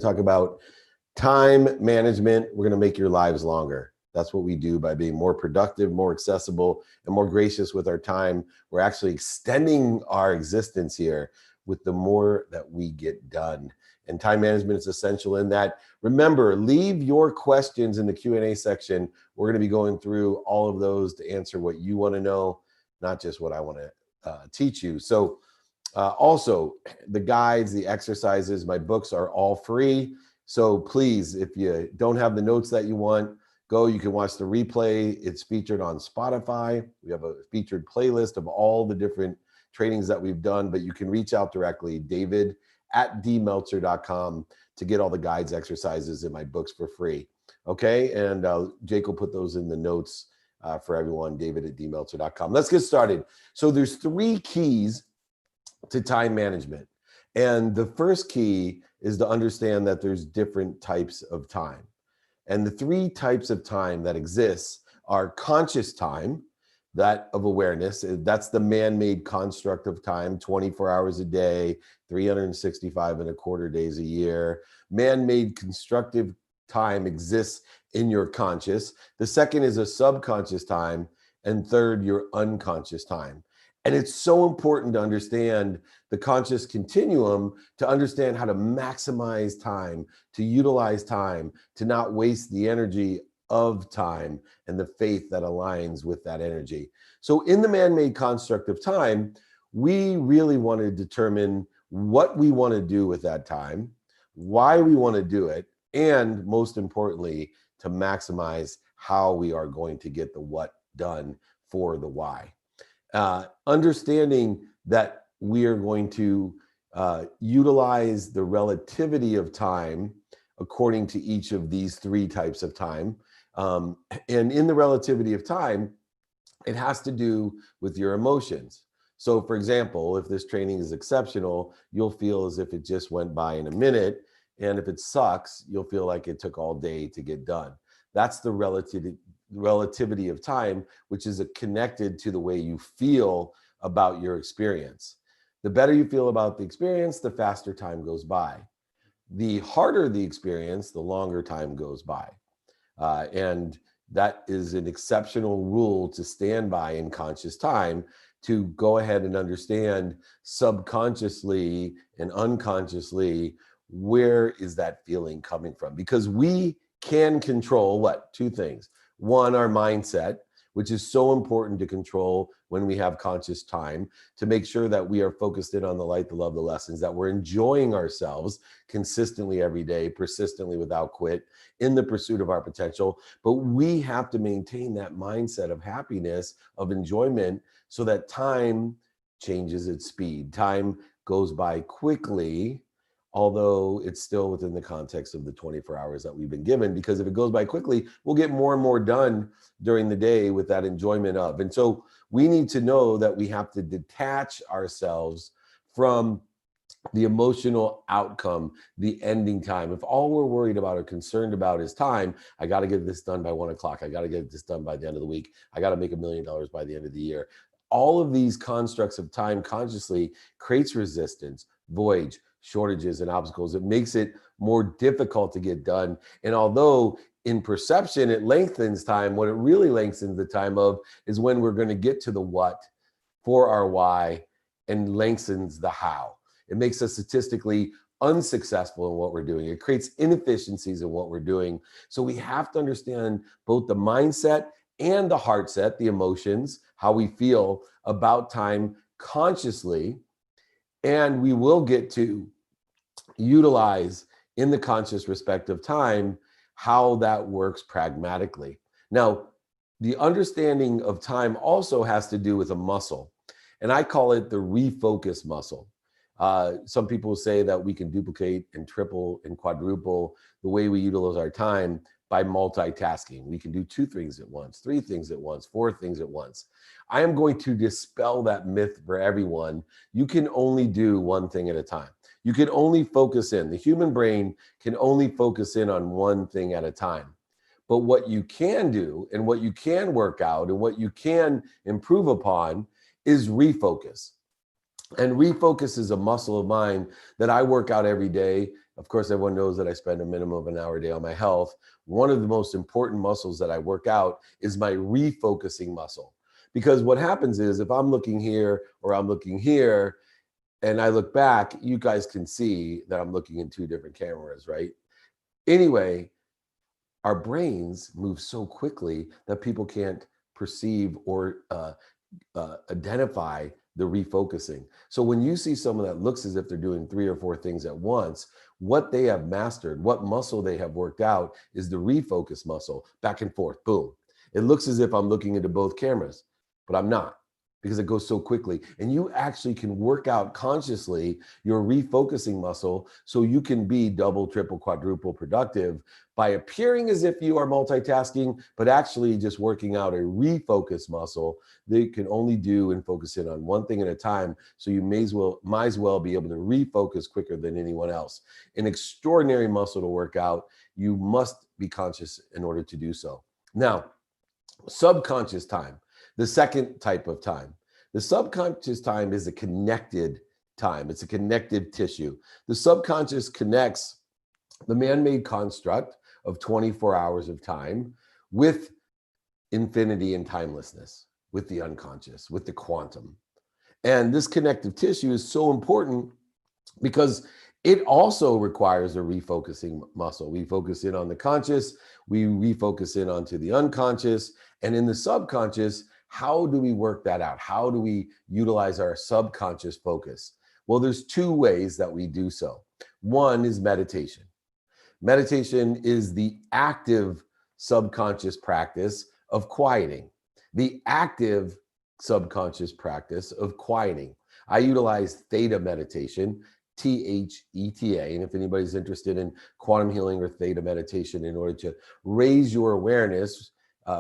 talk about time management. We're going to make your lives longer. That's what we do by being more productive, more accessible, and more gracious with our time. We're actually extending our existence here with the more that we get done. And time management is essential in that. Remember, leave your questions in the Q&A section. We're going to be going through all of those to answer what you want to know, not just what I want to teach you. So also, the guides, the exercises, my books are all free. So please, if you don't have the notes that you want, you can watch the replay. It's featured on Spotify. We have a featured playlist of all the different trainings that we've done, but you can reach out directly, david@dmeltzer.com, to get all the guides, exercises, and my books for free. Okay, and Jake will put those in the notes for everyone, david@dmeltzer.com. Let's get started. So there's 3 keys to time management. And the first key is to understand that there's different types of time. And the 3 types of time that exists are conscious time, that of awareness. That's the man-made construct of time, 24 hours a day, 365 and a quarter days a year. Man-made constructive time exists in your conscious. The second is a subconscious time. And third, your unconscious time. And it's so important to understand the conscious continuum, to understand how to maximize time, to utilize time, to not waste the energy of time and the faith that aligns with that energy. So in the man-made construct of time, we really want to determine what we want to do with that time, why we want to do it, and most importantly, to maximize how we are going to get the what done for the why. Understanding that we are going to utilize the relativity of time according to each of these 3 types of time. And in the relativity of time, it has to do with your emotions. So for example, if this training is exceptional, you'll feel as if it just went by in a minute. And if it sucks, you'll feel like it took all day to get done. That's the relativity of time, which is connected to the way you feel about your experience. The better you feel about the experience, the faster time goes by. The harder the experience, the longer time goes by. And that is an exceptional rule to stand by in conscious time, to go ahead and understand subconsciously and unconsciously, where is that feeling coming from? Because we can control what? 2 things. 1, our mindset, which is so important to control when we have conscious time, to make sure that we are focused in on the light, the love, the lessons, that we're enjoying ourselves consistently every day, persistently without quit, in the pursuit of our potential. But we have to maintain that mindset of happiness, of enjoyment, so that time changes its speed. Time goes by quickly, although it's still within the context of the 24 hours that we've been given, because if it goes by quickly, we'll get more and more done during the day with that enjoyment of. And so we need to know that we have to detach ourselves from the emotional outcome, the ending time. If all we're worried about or concerned about is time, I got to get this done by 1 o'clock. I got to get this done by the end of the week. I got to make $1 million by the end of the year. All of these constructs of time consciously creates resistance, void, shortages, and obstacles. It makes it more difficult to get done. And although in perception it lengthens time, what it really lengthens the time of is when we're going to get to the what for our why, and lengthens the how. It makes us statistically unsuccessful in what we're doing. It creates inefficiencies in what we're doing. So we have to understand both the mindset and the heart set, the emotions, how we feel about time consciously. And we will get to utilize in the conscious respect of time how that works pragmatically. Now, the understanding of time also has to do with a muscle, and I call it the refocus muscle. Some people say that we can duplicate and triple and quadruple the way we utilize our time by multitasking. We can do 2 things at once, 3 things at once, 4 things at once. I am going to dispel that myth for everyone. You can only do 1 thing at a time. You can only focus in. The human brain can only focus in on 1 thing at a time. But what you can do, and what you can work out, and what you can improve upon is refocus. And refocus is a muscle of mine that I work out every day. Of course, everyone knows that I spend a minimum of an hour a day on my health. One of the most important muscles that I work out is my refocusing muscle. Because what happens is if I'm looking here or I'm looking here and I look back, you guys can see that I'm looking in two different cameras, right? Anyway, our brains move so quickly that people can't perceive or identify the refocusing. So when you see someone that looks as if they're doing 3 or 4 things at once, what they have mastered, what muscle they have worked out is the refocus muscle, back and forth, boom. It looks as if I'm looking into both cameras, but I'm not, because it goes so quickly. And you actually can work out consciously your refocusing muscle so you can be double, triple, quadruple productive by appearing as if you are multitasking, but actually just working out a refocus muscle that you can only do and focus in on one thing at a time. So you might as well be able to refocus quicker than anyone else. An extraordinary muscle to work out. You must be conscious in order to do so. Now, subconscious time. The second type of time. The subconscious time is a connected time. It's a connective tissue. The subconscious connects the man-made construct of 24 hours of time with infinity and timelessness, with the unconscious, with the quantum. And this connective tissue is so important because it also requires a refocusing muscle. We focus in on the conscious, we refocus in onto the unconscious, and in the subconscious, how do we work that out? How do we utilize our subconscious focus? Well, there's 2 ways that we do so. One is meditation. Meditation is the active subconscious practice of quieting, the active subconscious practice of quieting. I utilize theta meditation, THETA, and if anybody's interested in quantum healing or theta meditation in order to raise your awareness,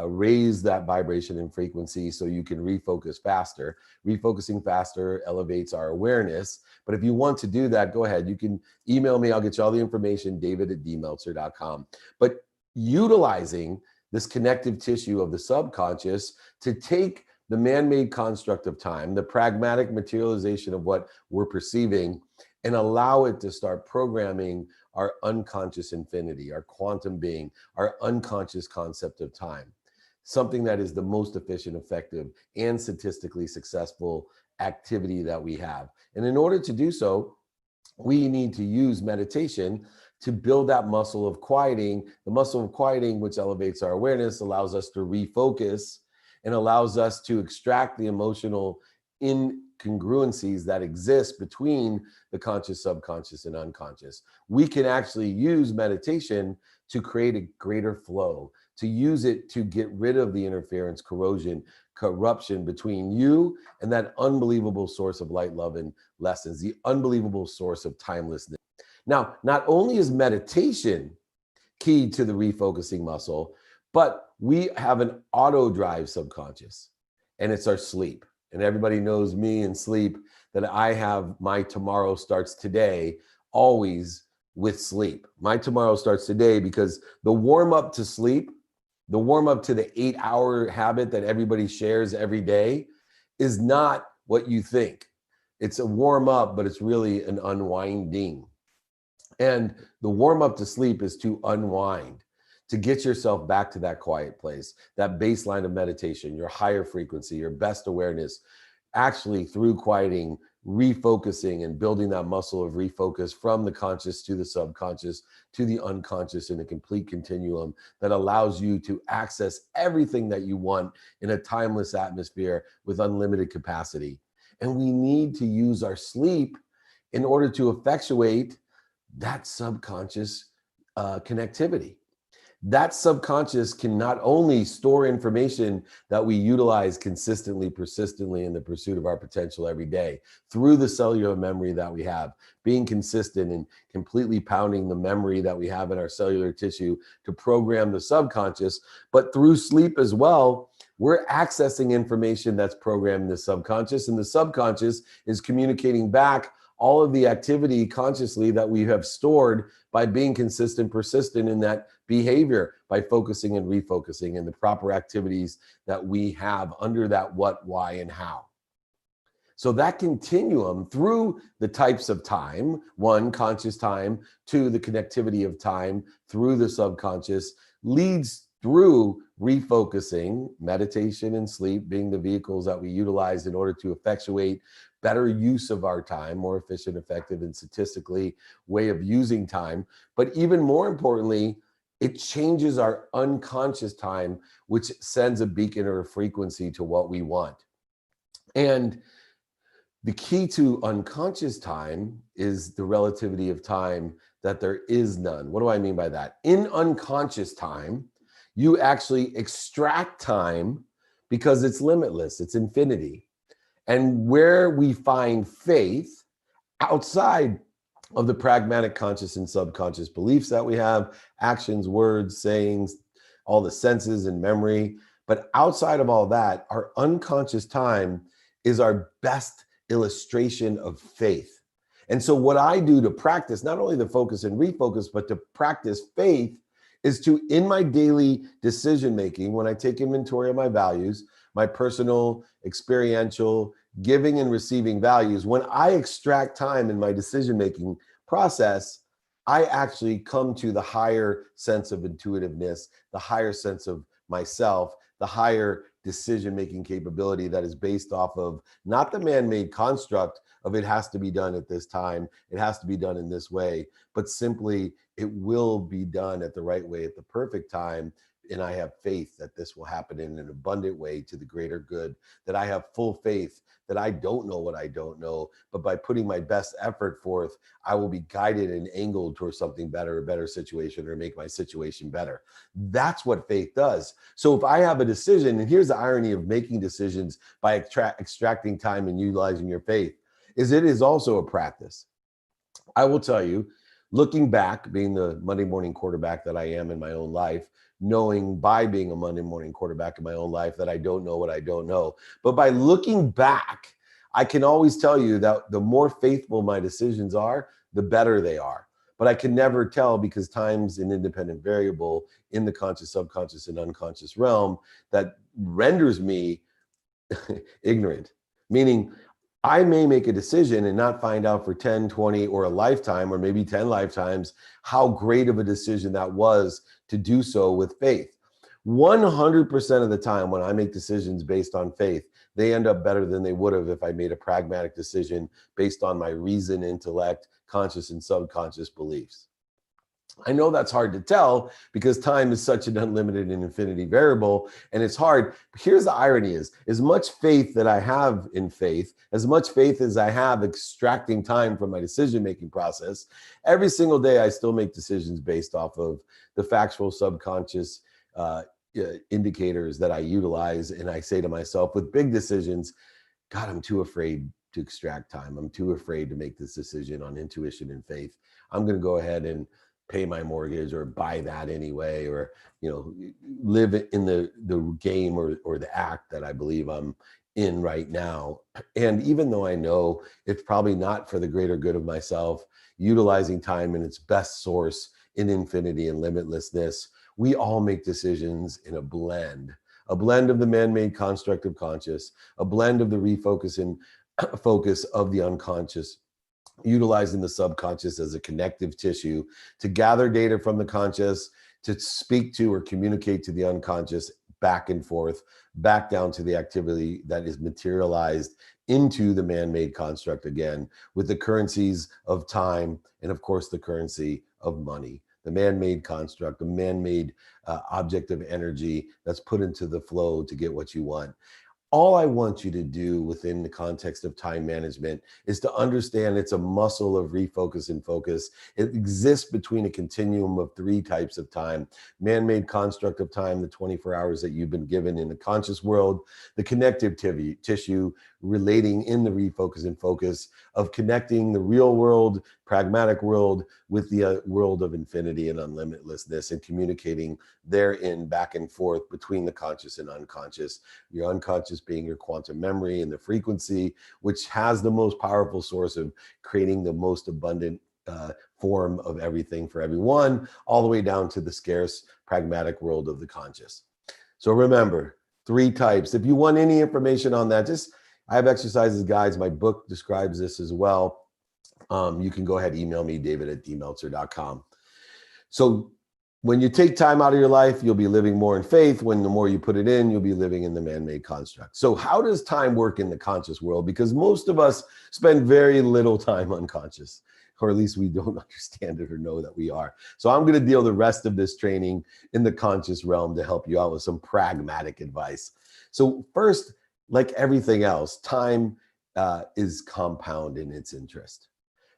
raise that vibration and frequency so you can refocus faster. Refocusing faster elevates our awareness. But if you want to do that, go ahead. You can email me. I'll get you all the information, david@dmeltzer.com. But utilizing this connective tissue of the subconscious to take the man-made construct of time, the pragmatic materialization of what we're perceiving, and allow it to start programming our unconscious infinity, our quantum being, our unconscious concept of time. Something that is the most efficient, effective, and statistically successful activity that we have. And in order to do so, we need to use meditation to build that muscle of quieting. The muscle of quieting, which elevates our awareness, allows us to refocus and allows us to extract the emotional incongruencies that exist between the conscious, subconscious, and unconscious. We can actually use meditation to create a greater flow, to use it to get rid of the interference, corrosion, corruption between you and that unbelievable source of light, love, and lessons, the unbelievable source of timelessness. Now, not only is meditation key to the refocusing muscle, but we have an auto drive subconscious, and it's our sleep. And everybody knows me and sleep, that I have my tomorrow starts today always with sleep. My tomorrow starts today because the warm up to sleep, the warm up to the 8-hour habit that everybody shares every day is not what you think. It's a warm up, but it's really an unwinding. And the warm up to sleep is to unwind, to get yourself back to that quiet place, that baseline of meditation, your higher frequency, your best awareness, actually through quieting, refocusing and building that muscle of refocus from the conscious to the subconscious to the unconscious in a complete continuum that allows you to access everything that you want in a timeless atmosphere with unlimited capacity. And we need to use our sleep in order to effectuate that subconscious connectivity. That subconscious can not only store information that we utilize consistently, persistently in the pursuit of our potential every day through the cellular memory that we have, being consistent and completely pounding the memory that we have in our cellular tissue to program the subconscious, but through sleep as well, we're accessing information that's programmed in the subconscious, and the subconscious is communicating back all of the activity consciously that we have stored by being consistent, persistent in that behavior, by focusing and refocusing in the proper activities that we have under that what, why, and how. So that continuum through the types of time, one, conscious time, two, the connectivity of time through the subconscious, leads through refocusing, meditation and sleep being the vehicles that we utilize in order to effectuate better use of our time, more efficient, effective, and statistically way of using time. But even more importantly, it changes our unconscious time, which sends a beacon or a frequency to what we want. And the key to unconscious time is the relativity of time, that there is none. What do I mean by that? In unconscious time, you actually extract time because it's limitless, it's infinity. And where we find faith outside of the pragmatic conscious and subconscious beliefs that we have, actions, words, sayings, all the senses and memory. But outside of all that, our unconscious time is our best illustration of faith. And so what I do to practice not only the focus and refocus, but to practice faith is to, in my daily decision making, when I take inventory of my values, my personal, experiential, giving and receiving values, when I extract time in my decision making process, I actually come to the higher sense of intuitiveness, the higher sense of myself, the higher decision-making capability that is based off of not the man-made construct of it has to be done at this time, it has to be done in this way, but simply it will be done at the right way at the perfect time. And I have faith that this will happen in an abundant way to the greater good, that I have full faith that I don't know what I don't know, but by putting my best effort forth, I will be guided and angled towards something better, a better situation, or make my situation better. That's what faith does. So if I have a decision, and here's the irony of making decisions by extracting time and utilizing your faith, is it is also a practice. I will tell you, looking back, being the Monday morning quarterback that I am in my own life, knowing by being a Monday morning quarterback in my own life that I don't know what I don't know. But by looking back, I can always tell you that the more faithful my decisions are, the better they are. But I can never tell because time's an independent variable in the conscious, subconscious, and unconscious realm that renders me ignorant. Meaning, I may make a decision and not find out for 10, 20, or a lifetime, or maybe 10 lifetimes, how great of a decision that was to do so with faith. 100% of the time when I make decisions based on faith, they end up better than they would have if I made a pragmatic decision based on my reason, intellect, conscious and subconscious beliefs. I know that's hard to tell because time is such an unlimited and infinity variable, and it's hard. Here's the irony is, as much faith that I have in faith, as much faith as I have extracting time from my decision-making process, every single day I still make decisions based off of the factual subconscious indicators that I utilize. And I say to myself with big decisions, God, I'm too afraid to extract time. I'm too afraid to make this decision on intuition and faith. I'm going to go ahead and pay my mortgage or buy that anyway, or live in the game or the act that I believe I'm in right now. And even though I know it's probably not for the greater good of myself, utilizing time in its best source in infinity and limitlessness, we all make decisions in a blend of the man-made construct of conscious, a blend of the refocus and focus of the unconscious, utilizing the subconscious as a connective tissue to gather data from the conscious, to speak to or communicate to the unconscious, back and forth, back down to the activity that is materialized into the man-made construct again, with the currencies of time and of course the currency of money. The man-made construct, the man-made object of energy that's put into the flow to get what you want. All I want you to do within the context of time management is to understand it's a muscle of refocus and focus. It exists between a continuum of three types of time: man-made construct of time, the 24 hours that you've been given in the conscious world; the connective tissue relating in the refocus and focus of connecting the real world, pragmatic world with the world of infinity and unlimitlessness, and communicating therein back and forth between the conscious and unconscious. Your unconscious being your quantum memory and the frequency, which has the most powerful source of creating the most abundant form of everything for everyone, all the way down to the scarce pragmatic world of the conscious. So remember, three types. If you want any information on that, I have exercises, guys. My book describes this as well. You can go ahead and email me, david@dmeltzer.com. So when you take time out of your life, you'll be living more in faith. When the more you put it in, you'll be living in the man-made construct. So how does time work in the conscious world? Because most of us spend very little time unconscious, or at least we don't understand it or know that we are. So I'm going to deal the rest of this training in the conscious realm to help you out with some pragmatic advice. So first, like everything else, time is compound in its interest.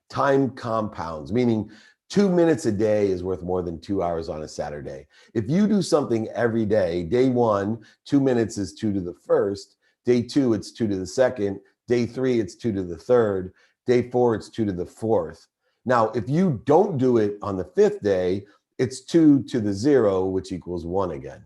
Time compounds, meaning 2 minutes a day is worth more than 2 hours on a Saturday. If you do something every day, day 1, 2 minutes is 2 to the first. Day 2, it's 2 to the second. Day 3, it's 2 to the third. Day 4, it's 2 to the fourth. Now, if you don't do it on the 5th day, it's 2 to the 0, which equals 1 again.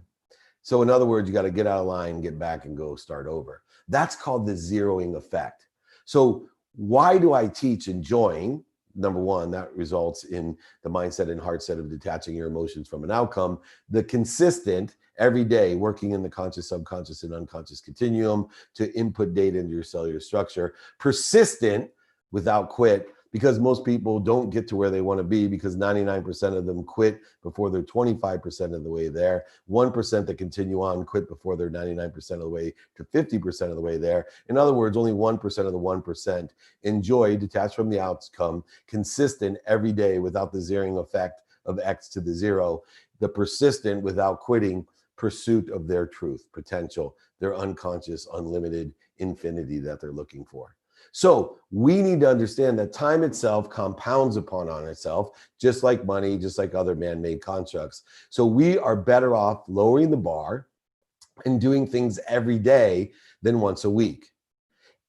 So in other words, you got to get out of line, get back, and go start over. That's called the zeroing effect. So why do I teach enjoying? Number one, that results in the mindset and heart set of detaching your emotions from an outcome. The consistent, every day, working in the conscious, subconscious, and unconscious continuum to input data into your cellular structure. Persistent, without quit, because most people don't get to where they want to be because 99% of them quit before they're 25% of the way there. 1% that continue on quit before they're 99% of the way to 50% of the way there. In other words, only 1% of the 1% enjoy, detached from the outcome, consistent every day without the zeroing effect of X to the 0. The persistent, without quitting, pursuit of their truth, potential, their unconscious, unlimited infinity that they're looking for. So we need to understand that time itself compounds upon on itself, just like money, just like other man-made constructs. So we are better off lowering the bar and doing things every day than once a week.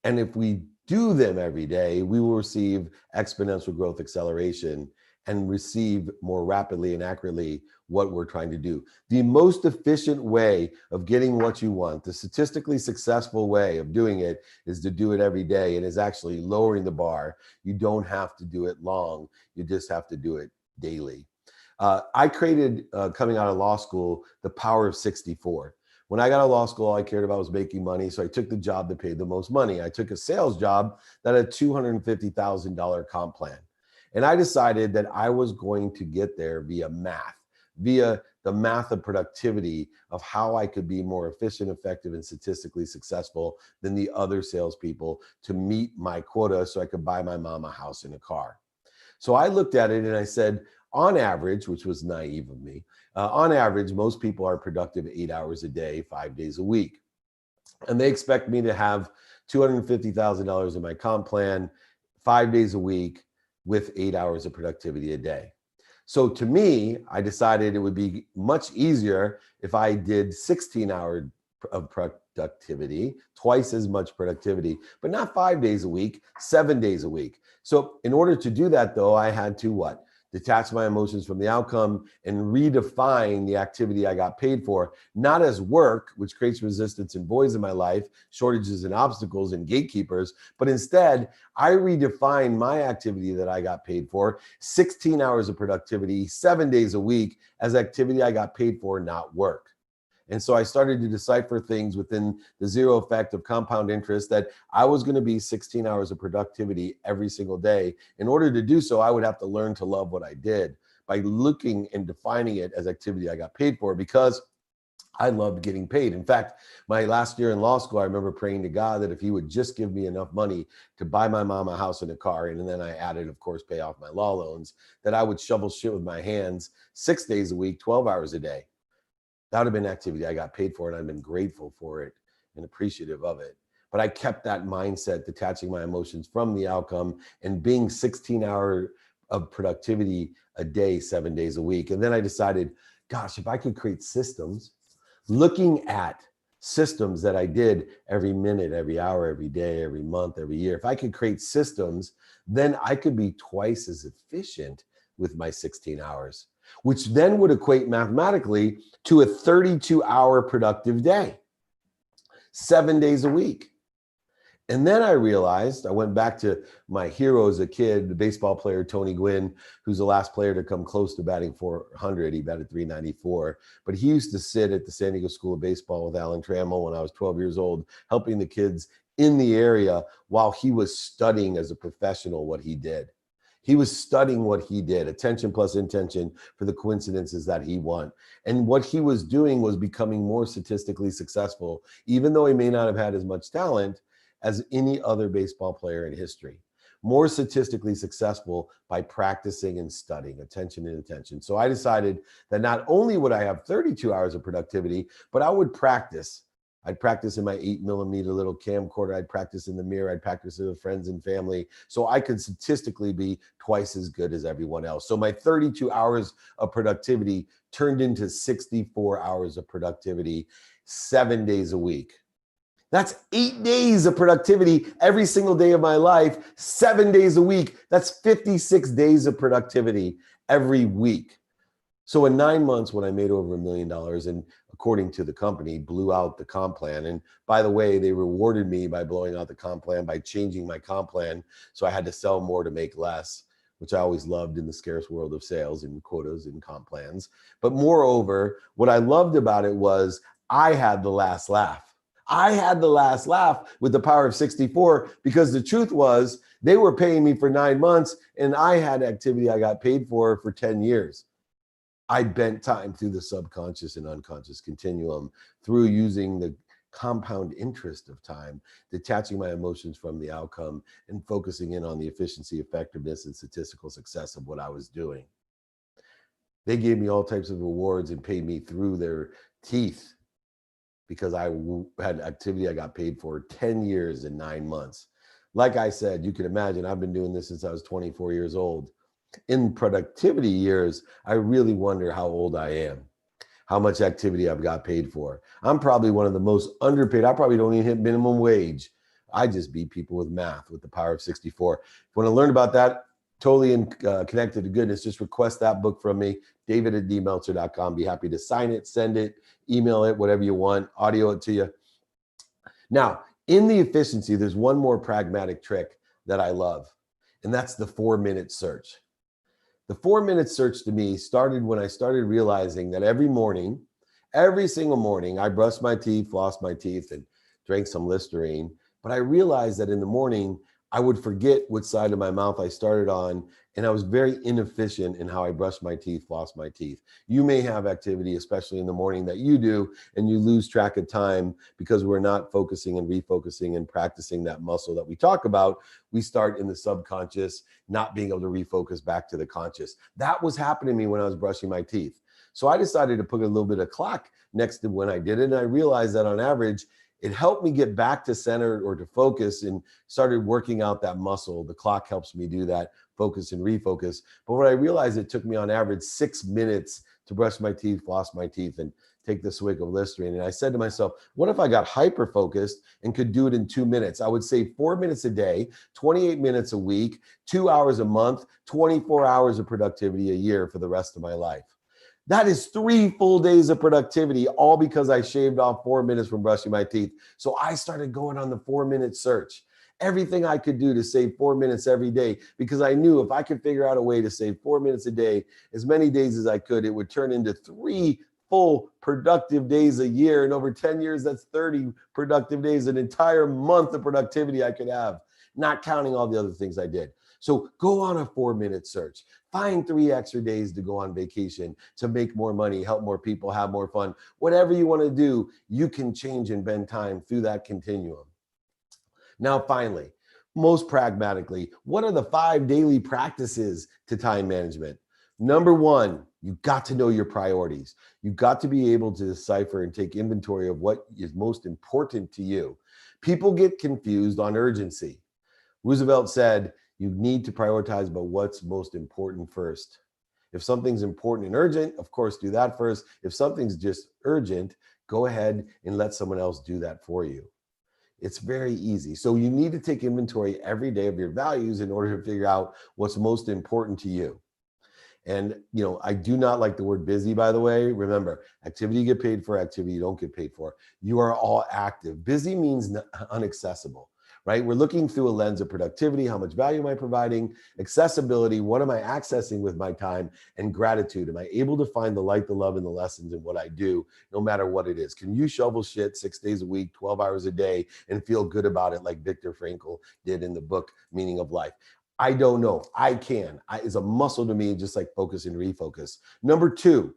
And if we do them every day, we will receive exponential growth acceleration and receive more rapidly and accurately what we're trying to do. The most efficient way of getting what you want, the statistically successful way of doing it, is to do it every day, and is actually lowering the bar. You don't have to do it long. You just have to do it daily. I created, coming out of law school, the power of 64. When I got out of law school, all I cared about was making money, so I took the job that paid the most money. I took a sales job that had a $250,000 comp plan. And I decided that I was going to get there via math, via the math of productivity, of how I could be more efficient, effective, and statistically successful than the other salespeople to meet my quota so I could buy my mom a house and a car. So I looked at it and I said, on average, which was naive of me, on average, most people are productive 8 hours a day, 5 days a week. And they expect me to have $250,000 in my comp plan, 5 days a week, with 8 hours of productivity a day. So to me, I decided it would be much easier if I did 16 hours of productivity, twice as much productivity, but not 5 days a week, 7 days a week. So in order to do that though, I had to what? Detach my emotions from the outcome and redefine the activity I got paid for, not as work, which creates resistance and voids in my life, shortages and obstacles and gatekeepers, but instead I redefine my activity that I got paid for, 16 hours of productivity, 7 days a week, as activity I got paid for, not work. And so I started to decipher things within the zero effect of compound interest that I was going to be 16 hours of productivity every single day. In order to do so, I would have to learn to love what I did by looking and defining it as activity I got paid for, because I loved getting paid. In fact, my last year in law school, I remember praying to God that if he would just give me enough money to buy my mom a house and a car, and then I added, of course, pay off my law loans, that I would shovel shit with my hands 6 days a week, 12 hours a day. That would have been activity I got paid for, and I've been grateful for it and appreciative of it. But I kept that mindset, detaching my emotions from the outcome and being 16 hours of productivity a day, 7 days a week. And then I decided, gosh, if I could create systems, looking at systems that I did every minute, every hour, every day, every month, every year, if I could create systems, then I could be twice as efficient with my 16 hours. Which then would equate mathematically to a 32-hour productive day, 7 days a week. And then I realized, I went back to my hero as a kid, the baseball player Tony Gwynn, who's the last player to come close to batting 400. He batted 394. But he used to sit at the San Diego School of Baseball with Alan Trammell when I was 12 years old, helping the kids in the area while he was studying as a professional what he did. He was studying what he did, attention plus intention for the coincidences that he won. And what he was doing was becoming more statistically successful, even though he may not have had as much talent as any other baseball player in history. More statistically successful by practicing and studying attention and intention. So I decided that not only would I have 32 hours of productivity, but I would practice. I'd practice in my 8mm little camcorder. I'd practice in the mirror. I'd practice with friends and family so I could statistically be twice as good as everyone else. So my 32 hours of productivity turned into 64 hours of productivity 7 days a week. That's 8 days of productivity every single day of my life, 7 days a week. That's 56 days of productivity every week. So in 9 months, when I made over $1 million, and according to the company, blew out the comp plan. And by the way, they rewarded me by blowing out the comp plan, by changing my comp plan. So I had to sell more to make less, which I always loved in the scarce world of sales and quotas and comp plans. But moreover, what I loved about it was I had the last laugh. I had the last laugh with the power of 64 because the truth was they were paying me for 9 months and I had activity I got paid for 10 years. I bent time through the subconscious and unconscious continuum through using the compound interest of time, detaching my emotions from the outcome and focusing in on the efficiency, effectiveness, and statistical success of what I was doing. They gave me all types of rewards and paid me through their teeth because I had activity I got paid for 10 years and 9 months. Like I said, you can imagine I've been doing this since I was 24 years old. In productivity years, I really wonder how old I am, how much activity I've got paid for. I'm probably one of the most underpaid. I probably don't even hit minimum wage. I just beat people with math with the power of 64. If you want to learn about that, totally connected to goodness, just request that book from me, david@dmeltzer.com. Be happy to sign it, send it, email it, whatever you want, audio it to you. Now, in the efficiency, there's one more pragmatic trick that I love, and that's the 4-minute search. The 4-minute search to me started when I started realizing that every morning, every single morning, I brushed my teeth, flossed my teeth, and drank some Listerine. But I realized that in the morning, I would forget which side of my mouth I started on, and I was very inefficient in how I brushed my teeth, flossed my teeth. You may have activity, especially in the morning, that you do, and you lose track of time because we're not focusing and refocusing and practicing that muscle that we talk about. We start in the subconscious, not being able to refocus back to the conscious. That was happening to me when I was brushing my teeth. So I decided to put a little bit of clock next to when I did it, and I realized that on average, it helped me get back to center or to focus and started working out that muscle. The clock helps me do that, focus and refocus. But what I realized, it took me on average 6 minutes to brush my teeth, floss my teeth, and take the swig of Listerine. And I said to myself, what if I got hyper focused and could do it in 2 minutes? I would save 4 minutes a day, 28 minutes a week, 2 hours a month, 24 hours of productivity a year for the rest of my life. That is 3 full days of productivity, all because I shaved off 4 minutes from brushing my teeth. So I started going on the 4-minute search. Everything I could do to save 4 minutes every day, because I knew if I could figure out a way to save 4 minutes a day, as many days as I could, it would turn into 3 full productive days a year. And over 10 years, that's 30 productive days, an entire month of productivity I could have, not counting all the other things I did. So go on a 4-minute search. Find 3 extra days to go on vacation, to make more money, help more people, have more fun. Whatever you want to do, you can change and bend time through that continuum. Now, finally, most pragmatically, what are the 5 daily practices to time management? Number 1, you've got to know your priorities. You've got to be able to decipher and take inventory of what is most important to you. People get confused on urgency. Roosevelt said, you need to prioritize about what's most important first. If something's important and urgent, of course, do that first. If something's just urgent, go ahead and let someone else do that for you. It's very easy. So you need to take inventory every day of your values in order to figure out what's most important to you. And, I do not like the word busy, by the way. Remember, activity you get paid for, activity you don't get paid for. You are all active. Busy means inaccessible. right? We're looking through a lens of productivity, how much value am I providing, accessibility, what am I accessing with my time, and gratitude. Am I able to find the light, the love, and the lessons in what I do, no matter what it is? Can you shovel shit 6 days a week, 12 hours a day, and feel good about it like Viktor Frankl did in the book, Meaning of Life? I don't know. I can. It's a muscle to me, just like focus and refocus. Number 2,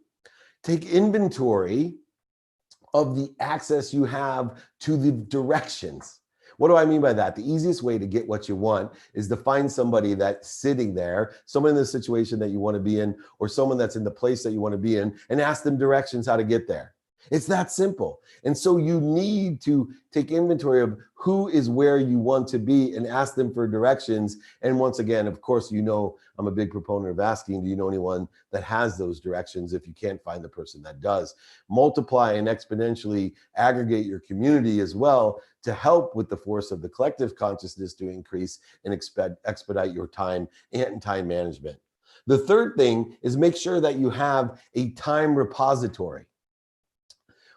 take inventory of the access you have to the directions. What do I mean by that? The easiest way to get what you want is to find somebody that's sitting there, someone in the situation that you want to be in, or someone that's in the place that you want to be in, and ask them directions how to get there. It's that simple. And so you need to take inventory of who is where you want to be and ask them for directions. And once again, of course, you know, I'm a big proponent of asking, do you know anyone that has those directions if you can't find the person that does? Multiply and exponentially aggregate your community as well to help with the force of the collective consciousness to increase and expedite your time and time management. The third thing is make sure that you have a time repository.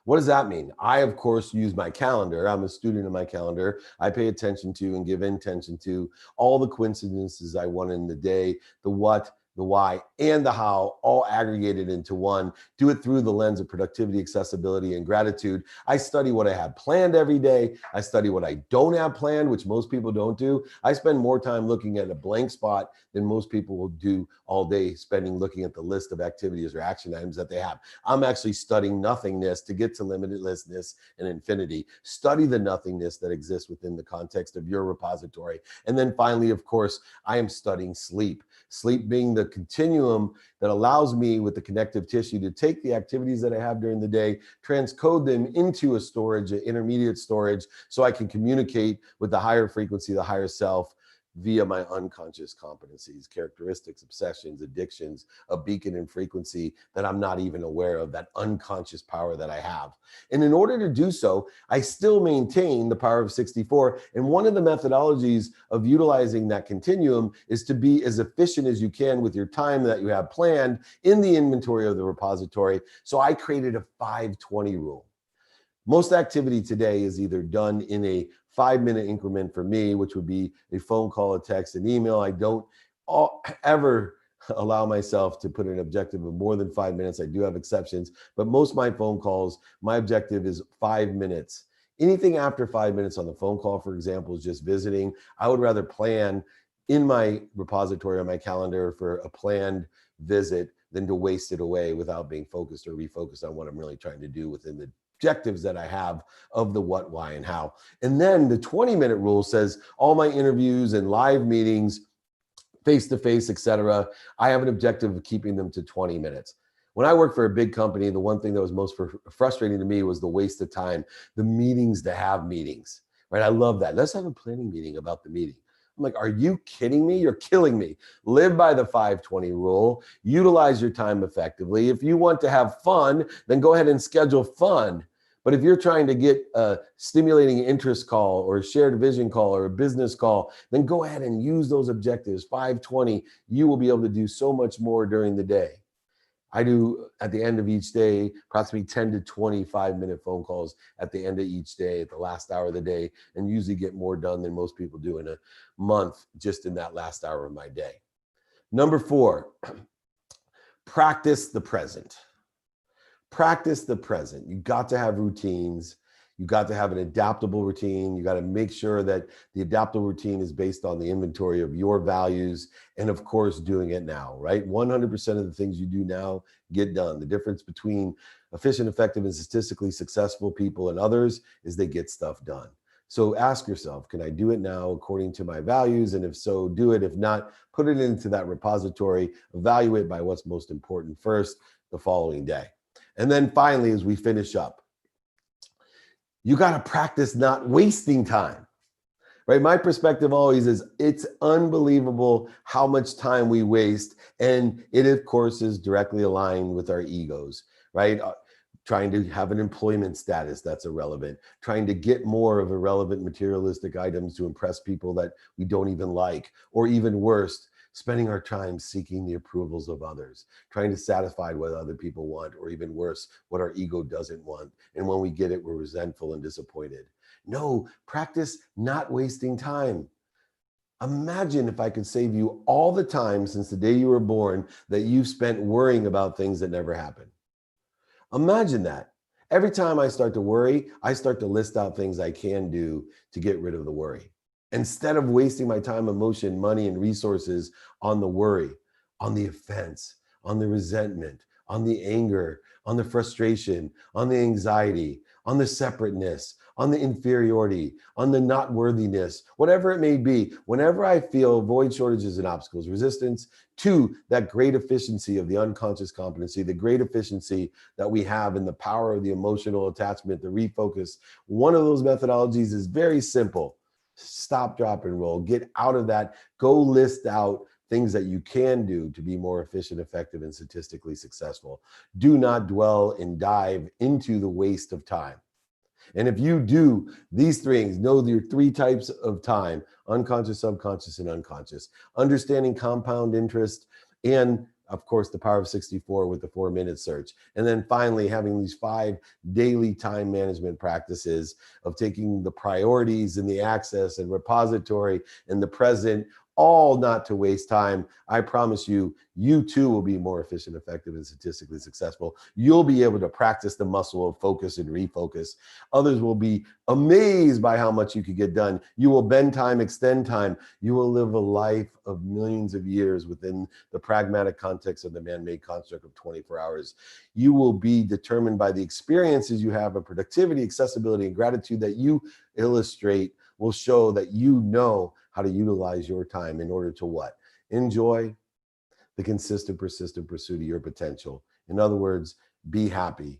What does that mean? I, of course, use my calendar. I'm a student of my calendar. I pay attention to and give intention to all the coincidences I want in the day, the what, the why, and the how, all aggregated into one. Do it through the lens of productivity, accessibility, and gratitude. I study what I have planned every day. I study what I don't have planned, which most people don't do. I spend more time looking at a blank spot than most people will do all day, spending looking at the list of activities or action items that they have. I'm actually studying nothingness to get to limitlessness and infinity. Study the nothingness that exists within the context of your repository. And then finally, of course, I am studying sleep. Sleep being the continuum that allows me with the connective tissue to take the activities that I have during the day, transcode them into a storage, an intermediate storage, so I can communicate with the higher frequency, the higher self, via my unconscious competencies, characteristics, obsessions, addictions, a beacon in frequency that I'm not even aware of, that unconscious power that I have. And in order to do so, I still maintain the power of 64. And one of the methodologies of utilizing that continuum is to be as efficient as you can with your time that you have planned in the inventory of the repository. So I created a 5-20 rule. Most activity today is either done in a 5-minute increment for me, which would be a phone call, a text, an email. I don't ever allow myself to put an objective of more than 5 minutes. I do have exceptions, but most of my phone calls, my objective is 5 minutes. Anything after 5 minutes on the phone call, for example, is just visiting. I would rather plan in my repository on my calendar for a planned visit than to waste it away without being focused or refocused on what I'm really trying to do within the objectives that I have of the what, why, and how. And then the 20-minute rule says all my interviews and live meetings, face-to-face, etc., I have an objective of keeping them to 20 minutes. When I worked for a big company, the one thing that was most frustrating to me was the waste of time, the meetings to have meetings, right? I love that. Let's have a planning meeting about the meeting. I'm like, are you kidding me? You're killing me. Live by the 5-20 rule. Utilize your time effectively. If you want to have fun, then go ahead and schedule fun. But if you're trying to get a stimulating interest call or a shared vision call or a business call, then go ahead and use those objectives. 5-20, you will be able to do so much more during the day. I do at the end of each day, approximately 10 to 25-minute phone calls at the end of each day, at the last hour of the day, and usually get more done than most people do in a month just in that last hour of my day. Number 4, practice the present. Practice the present. You got to have routines. You got to have an adaptable routine. You got to make sure that the adaptable routine is based on the inventory of your values and, of course, doing it now, right? 100% of the things you do now get done. The difference between efficient, effective, and statistically successful people and others is they get stuff done. So ask yourself, can I do it now according to my values? And if so, do it. If not, put it into that repository, evaluate by what's most important first the following day. And then finally, as we finish up, you got to practice not wasting time, right? My perspective always is it's unbelievable how much time we waste. And it, of course, is directly aligned with our egos, right? Trying to have an employment status that's irrelevant, trying to get more of irrelevant materialistic items to impress people that we don't even like, or even worse, spending our time seeking the approvals of others, trying to satisfy what other people want, or even worse, what our ego doesn't want. And when we get it, we're resentful and disappointed. No, practice not wasting time. Imagine if I could save you all the time since the day you were born that you've spent worrying about things that never happened. Imagine that. Every time I start to worry, I start to list out things I can do to get rid of the worry. Instead of wasting my time, emotion, money, and resources on the worry, on the offense, on the resentment, on the anger, on the frustration, on the anxiety, on the separateness, on the inferiority, on the not worthiness, whatever it may be, whenever I feel void, shortages, and obstacles, resistance to that great efficiency of the unconscious competency, the great efficiency that we have in the power of the emotional attachment, the refocus, one of those methodologies is very simple. Stop, drop, and roll. Get out of that. Go list out things that you can do to be more efficient, effective, and statistically successful. Do not dwell and dive into the waste of time. And if you do these things, know your three types of time: unconscious, subconscious, and unconscious. Understanding compound interest, and of course, the power of 64 with the 4-minute search. And then finally, having these 5 daily time management practices of taking the priorities and the access and repository and the present, all not to waste time. I promise you, you too will be more efficient, effective, and statistically successful. You'll be able to practice the muscle of focus and refocus. Others will be amazed by how much you could get done. You will bend time, extend time. You will live a life of millions of years within the pragmatic context of the man-made construct of 24 hours. You will be determined by the experiences you have of productivity, accessibility, and gratitude that you illustrate will show that you know how to utilize your time in order to what? Enjoy the consistent, persistent pursuit of your potential. In other words, be happy.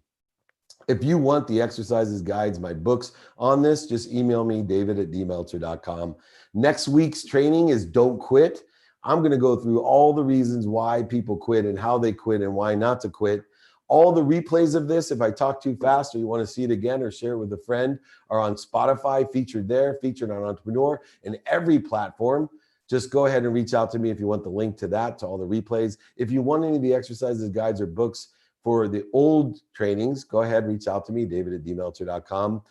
If you want the exercises, guides, my books on this, just email me, david@dmeltzer.com. Next week's training is Don't Quit. I'm going to go through all the reasons why people quit and how they quit and why not to quit. All the replays of this, if I talk too fast or you want to see it again or share it with a friend, are on Spotify, featured there, featured on Entrepreneur, and every platform. Just go ahead and reach out to me if you want the link to that, to all the replays. If you want any of the exercises, guides, or books for the old trainings, go ahead and reach out to me, david@dmeltzer.com.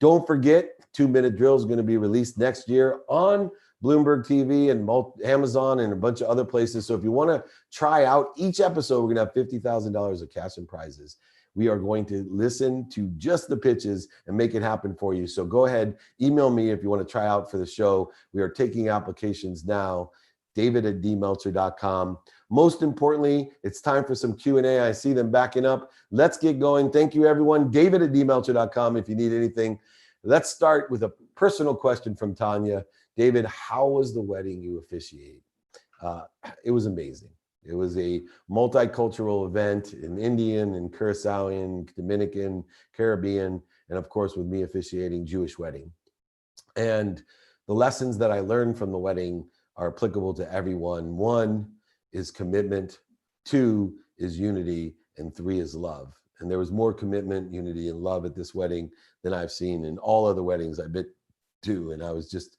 Don't forget, 2-minute drill is going to be released next year on Bloomberg TV and Amazon and a bunch of other places. So if you want to try out each episode, we're going to have $50,000 of cash and prizes. We are going to listen to just the pitches and make it happen for you. So go ahead, email me if you want to try out for the show. We are taking applications now, david@dmeltzer.com. Most importantly, it's time for some Q&A. I see them backing up. Let's get going. Thank you, everyone. david@dmeltzer.com if you need anything. Let's start with a personal question from Tanya. David, how was the wedding you officiated? It was amazing. It was a multicultural event, in Indian and Curaçaoan, Dominican, Caribbean, and of course with me officiating, Jewish wedding. And the lessons that I learned from the wedding are applicable to everyone. 1 is commitment, 2 is unity, and 3 is love. And there was more commitment, unity, and love at this wedding than I've seen in all other weddings I've been to. And I was just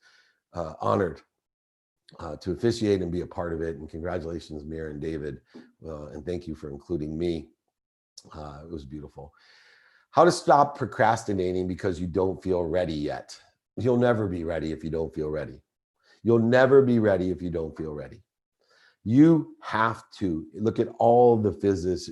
honored to officiate and be a part of it. And congratulations, Mir and David. And thank you for including me. It was beautiful. How to stop procrastinating because you don't feel ready yet. You'll never be ready if you don't feel ready. You'll never be ready if you don't feel ready. You have to look at all the physics,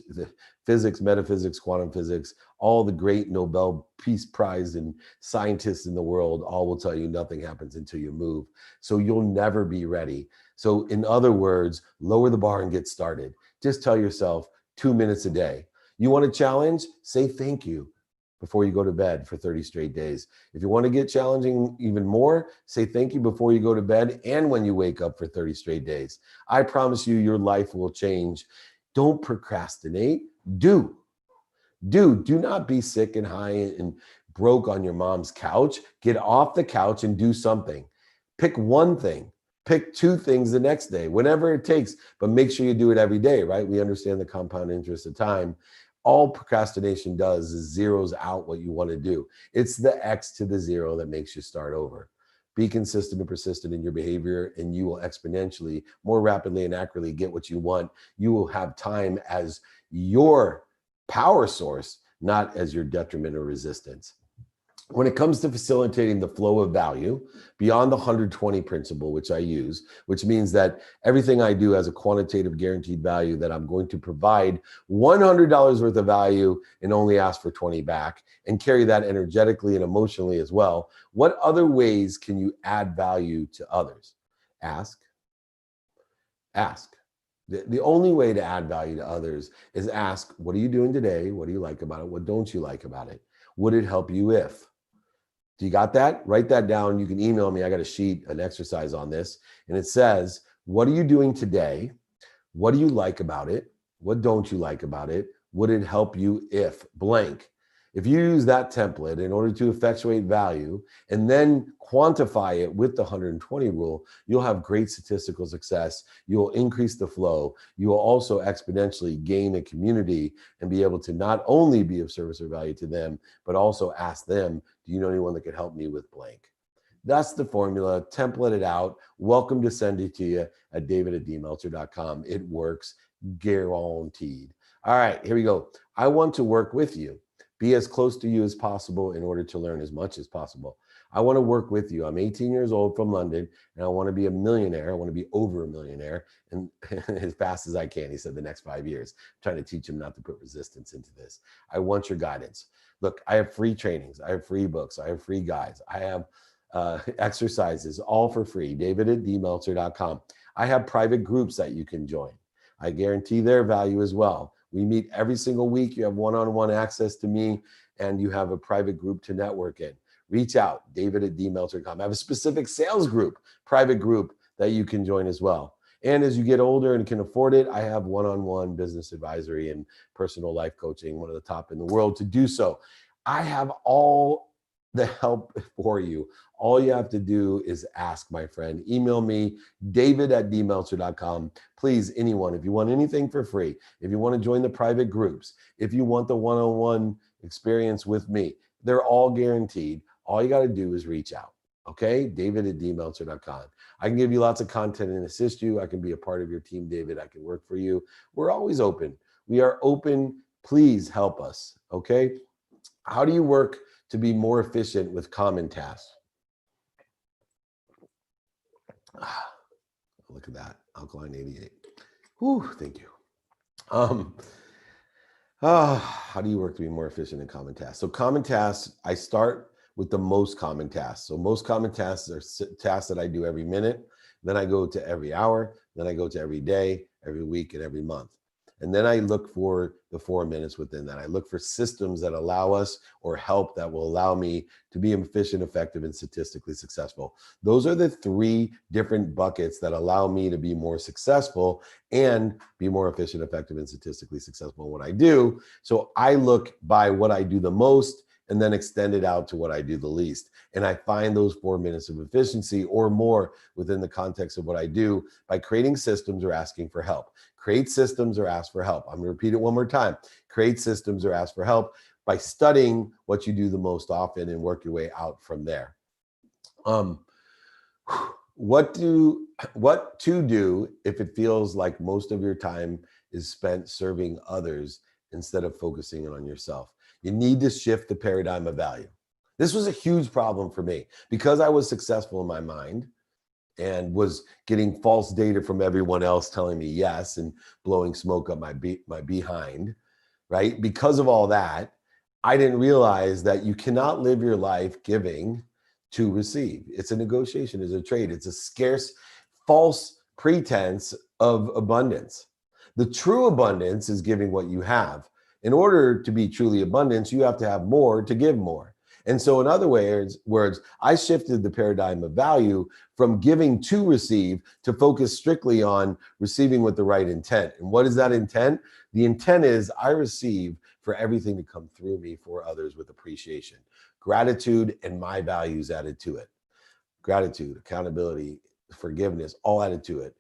metaphysics, quantum physics, all the great Nobel Peace Prize and scientists in the world, all will tell you nothing happens until you move. So you'll never be ready. So in other words, lower the bar and get started. Just tell yourself 2 minutes a day. You want a challenge? Say thank you before you go to bed for 30 straight days. If you want to get challenging even more, say thank you before you go to bed and when you wake up for 30 straight days. I promise you, your life will change. Don't procrastinate. Do not be sick and high and broke on your mom's couch. Get off the couch and do something. Pick one thing. Pick 2 things the next day, whenever it takes, but make sure you do it every day, right? We understand the compound interest of time. All procrastination does is zeroes out what you want to do. It's the X to the 0 that makes you start over. Be consistent and persistent in your behavior, and you will exponentially, more rapidly and accurately get what you want. You will have time as your power source, not as your detriment or resistance. When it comes to facilitating the flow of value beyond the 120 principle, which I use, which means that everything I do has a quantitative guaranteed value, that I'm going to provide $100 worth of value and only ask for 20 back, and carry that energetically and emotionally as well. What other ways can you add value to others? Ask. The only way to add value to others is ask, what are you doing today? What do you like about it? What don't you like about it? Would it help you if? Do you got that? Write that down. You can email me. I got a sheet, an exercise on this. And it says, what are you doing today? What do you like about it? What don't you like about it? Would it help you if blank? If you use that template in order to effectuate value and then quantify it with the 120 rule, you'll have great statistical success. You'll increase the flow. You will also exponentially gain a community and be able to not only be of service or value to them, but also ask them, do you know anyone that could help me with blank? That's the formula. Template it out. Welcome to send it to you at david@dmeltzer.com. It works, guaranteed. All right, here we go. I want to work with you. Be as close to you as possible in order to learn as much as possible. I want to work with you. I'm 18 years old from London, and I want to be a millionaire. I want to be over a millionaire, and as fast as I can, he said, the next 5 years. I'm trying to teach him not to put resistance into this. I want your guidance. Look, I have free trainings. I have free books. I have free guides. I have exercises, all for free. david@dmeltzer.com. I have private groups that you can join. I guarantee their value as well. We meet every single week. You have one-on-one access to me, and you have a private group to network in. Reach out, david@dmeltzer.com. I have a specific sales group, private group that you can join as well. And as you get older and can afford it, I have one-on-one business advisory and personal life coaching, one of the top in the world to do so. I have all the help for you. All you have to do is ask, my friend. Email me, david@dmeltzer.com. Please, anyone, if you want anything for free, if you want to join the private groups, if you want the one-on-one experience with me, they're all guaranteed. All you got to do is reach out. Okay, david@dmeltzer.com. I can give you lots of content and assist you. I can be a part of your team, David. I can work for you. We're always open. We are open. Please help us. Okay, how do you work to be more efficient with common tasks? Look at that, alkaline 88. Whew, thank you. How do you work to be more efficient in common tasks? So common tasks, I start with the most common tasks. So most common tasks are tasks that I do every minute. Then I go to every hour. Then I go to every day, every week, and every month. And then I look for the 4 minutes within that. I look for systems that allow us or help that will allow me to be efficient, effective, and statistically successful. Those are the 3 different buckets that allow me to be more successful and be more efficient, effective, and statistically successful in what I do. So I look by what I do the most and then extend it out to what I do the least. And I find those 4 minutes of efficiency or more within the context of what I do by creating systems or asking for help. Create systems or ask for help. I'm going to repeat it one more time. Create systems or ask for help by studying what you do the most often and work your way out from there. What to do if it feels like most of your time is spent serving others instead of focusing on yourself? You need to shift the paradigm of value. This was a huge problem for me because I was successful in my mind and was getting false data from everyone else telling me yes and blowing smoke up my behind, right? Because of all that, I didn't realize that you cannot live your life giving to receive. It's a negotiation, it's a trade, it's a scarce, false pretense of abundance. The true abundance is giving what you have. In order to be truly abundance, you have to have more to give more. And so in other words, I shifted the paradigm of value from giving to receive to focus strictly on receiving with the right intent. And what is that intent? The intent is I receive for everything to come through me for others with appreciation, gratitude, and my values added to it. Gratitude, accountability, forgiveness, all added to it.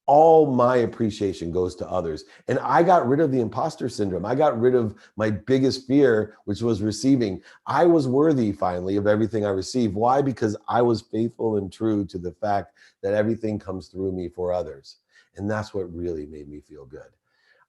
all my appreciation goes to others. And I got rid of the imposter syndrome. I got rid of my biggest fear, which was receiving. I was worthy finally of everything I received. Why? Because I was faithful and true to the fact that everything comes through me for others. And that's what really made me feel good.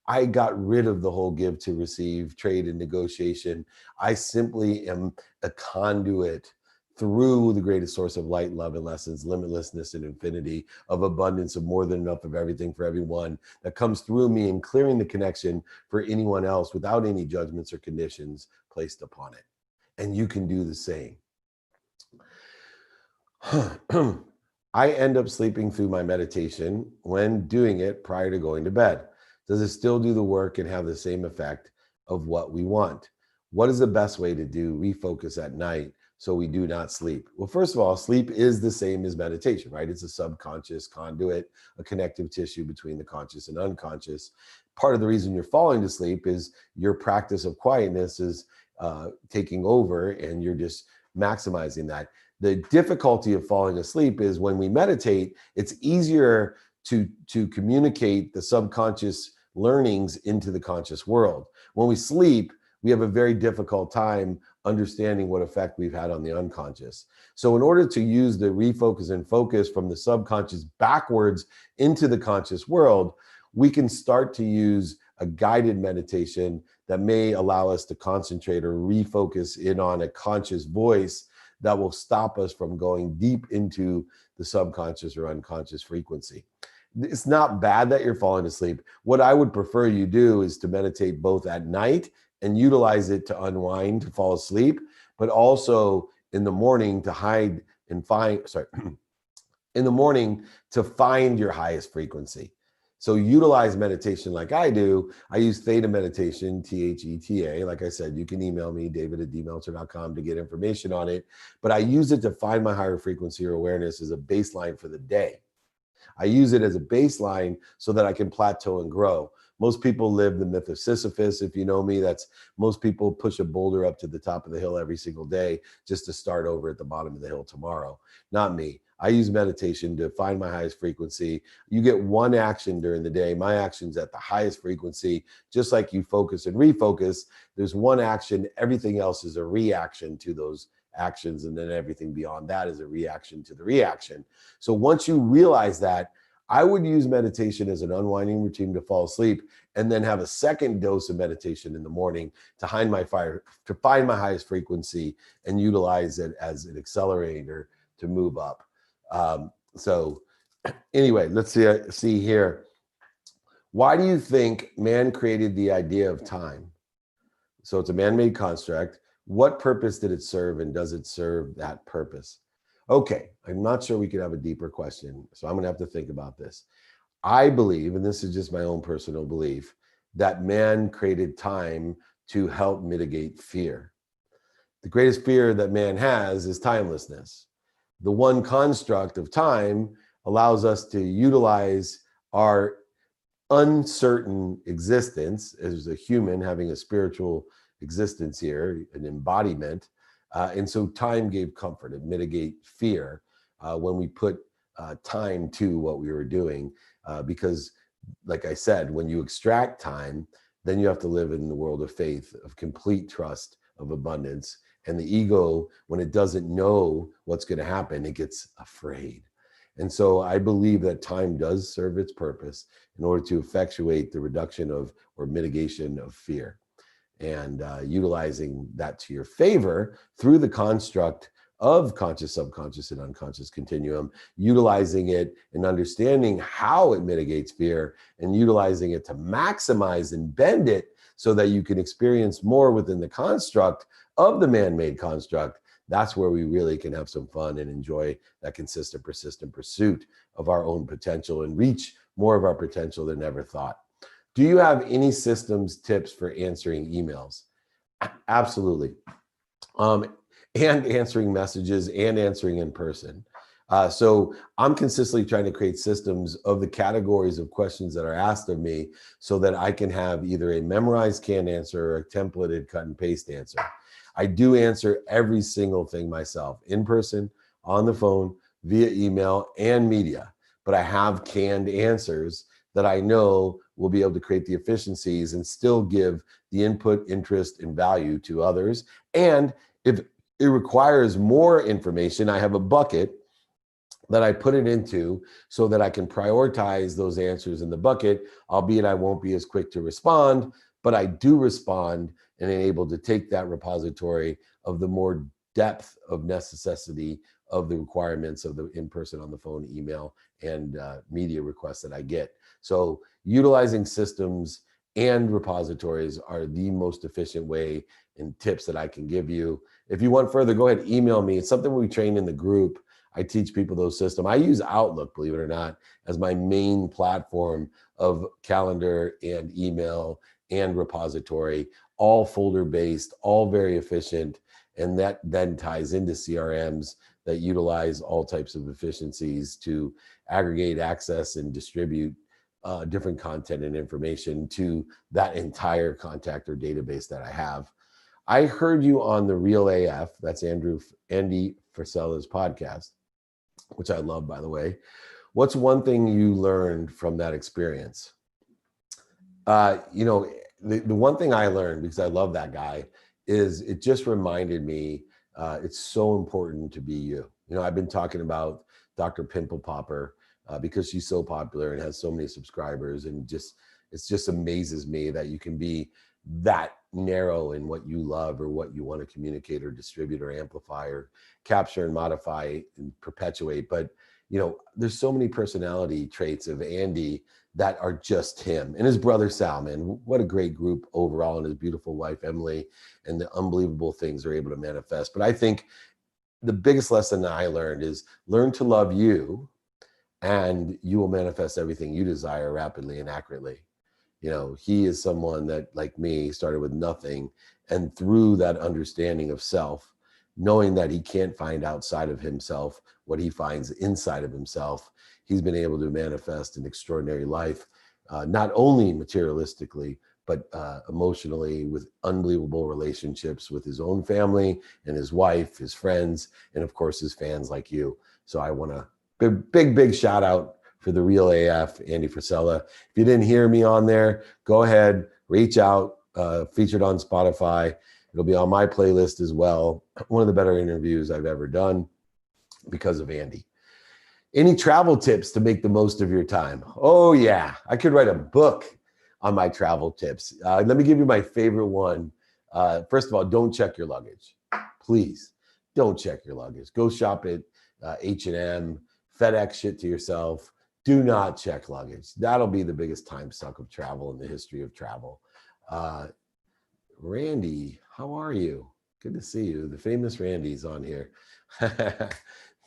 I got rid of the whole give to receive, trade and negotiation. I simply am a conduit through the greatest source of light, love, and lessons, limitlessness and infinity, of abundance, of more than enough of everything for everyone that comes through me, and clearing the connection for anyone else without any judgments or conditions placed upon it. And you can do the same. I end up sleeping through my meditation when doing it prior to going to bed. Does it still do the work and have the same effect of what we want? What is the best way to do refocus at night so we do not sleep? Well, first of all, sleep is the same as meditation, right? It's a subconscious conduit, a connective tissue between the conscious and unconscious. Part of the reason you're falling to sleep is your practice of quietness is taking over, and you're just maximizing that. The difficulty of falling asleep is when we meditate, it's easier to communicate the subconscious learnings into the conscious world. When we sleep, we have a very difficult time understanding what effect we've had on the unconscious. So in order to use the refocus and focus from the subconscious backwards into the conscious world, we can start to use a guided meditation that may allow us to concentrate or refocus in on a conscious voice that will stop us from going deep into the subconscious or unconscious frequency. It's not bad that you're falling asleep. What I would prefer you do is to meditate both at night and utilize it to unwind, to fall asleep, but also in the morning to hide and find, in the morning to find your highest frequency. So utilize meditation like I do. I use theta meditation, THETA. Like I said, you can email me, david@dmeltzer.com, to get information on it. But I use it to find my higher frequency or awareness as a baseline for the day. I use it as a baseline so that I can plateau and grow. Most people live the myth of Sisyphus. If you know me, that's most people push a boulder up to the top of the hill every single day just to start over at the bottom of the hill tomorrow. Not me. I use meditation to find my highest frequency. You get one action during the day. My action's at the highest frequency. Just like you focus and refocus, there's one action. Everything else is a reaction to those actions. And then everything beyond that is a reaction to the reaction. So once you realize that, I would use meditation as an unwinding routine to fall asleep, and then have a second dose of meditation in the morning to find my highest frequency and utilize it as an accelerator to move up. So anyway, let's see here. Why do you think man created the idea of time? So it's a man-made construct. What purpose did it serve, and does it serve that purpose? Okay, I'm not sure we could have a deeper question, so I'm gonna have to think about this. I believe, and this is just my own personal belief, that man created time to help mitigate fear. The greatest fear that man has is timelessness. The one construct of time allows us to utilize our uncertain existence as a human having a spiritual existence here, an embodiment. And so time gave comfort and mitigate fear when we put time to what we were doing. Because like I said, when you extract time, then you have to live in the world of faith, of complete trust, of abundance. And the ego, when it doesn't know what's going to happen, it gets afraid. And so I believe that time does serve its purpose in order to effectuate the reduction of or mitigation of fear. And utilizing that to your favor through the construct of conscious, subconscious, and unconscious continuum, utilizing it and understanding how it mitigates fear, and utilizing it to maximize and bend it so that you can experience more within the construct of the man-made construct. That's where we really can have some fun and enjoy that consistent, persistent pursuit of our own potential and reach more of our potential than ever thought. Do you have any systems tips for answering emails? Absolutely. And answering messages and answering in person. So I'm consistently trying to create systems of the categories of questions that are asked of me so that I can have either a memorized canned answer or a templated cut and paste answer. I do answer every single thing myself, in person, on the phone, via email, and media. but I have canned answers that I know will be able to create the efficiencies and still give the input, interest, and value to others. And if it requires more information, I have a bucket that I put it into so that I can prioritize those answers in the bucket, albeit I won't be as quick to respond, but I do respond and am able to take that repository of the more depth of necessity of the requirements of the in-person, on the phone, email, and media requests that I get. So utilizing systems and repositories are the most efficient way and tips that I can give you. If you want further, go ahead, email me. It's something we train in the group. I teach people those systems. I use Outlook, believe it or not, as my main platform of calendar and email and repository, all folder-based, all very efficient. And that then ties into CRMs that utilize all types of efficiencies to aggregate, access, and distribute different content and information to that entire contact or database that I have. I heard you on the Real AF, that's Andy Frisella's podcast, which I love, by the way. What's one thing you learned from that experience? The one thing I learned, because I love that guy, is it just reminded me it's so important to be you. I've been talking about Dr. Pimple Popper because she's so popular and has so many subscribers, and it just amazes me that you can be that narrow in what you love or what you want to communicate or distribute or amplify or capture and modify and perpetuate. But there's so many personality traits of Andy that are just him, and his brother Sal, man, what a great group overall, and his beautiful wife Emily, and the unbelievable things they're able to manifest. But I think the biggest lesson that I learned is learn to love you, and you will manifest everything you desire rapidly and accurately. He is someone that, like me, started with nothing, and through that understanding of self, knowing that he can't find outside of himself what he finds inside of himself, he's been able to manifest an extraordinary life, not only materialistically, but emotionally, with unbelievable relationships with his own family and his wife, his friends, and of course his fans like you. So I want to big shout out for the Real AF, Andy Frisella. If you didn't hear me on there, go ahead, reach out, featured on Spotify. It'll be on my playlist as well. One of the better interviews I've ever done because of Andy. Any travel tips to make the most of your time? Oh yeah, I could write a book on my travel tips. Let me give you my favorite one. First of all, don't check your luggage. Please, don't check your luggage. Go shop at H&M, FedEx shit to yourself. Do not check luggage. That'll be the biggest time suck of travel in the history of travel. Randy, how are you? Good to see you. The famous Randy's on here.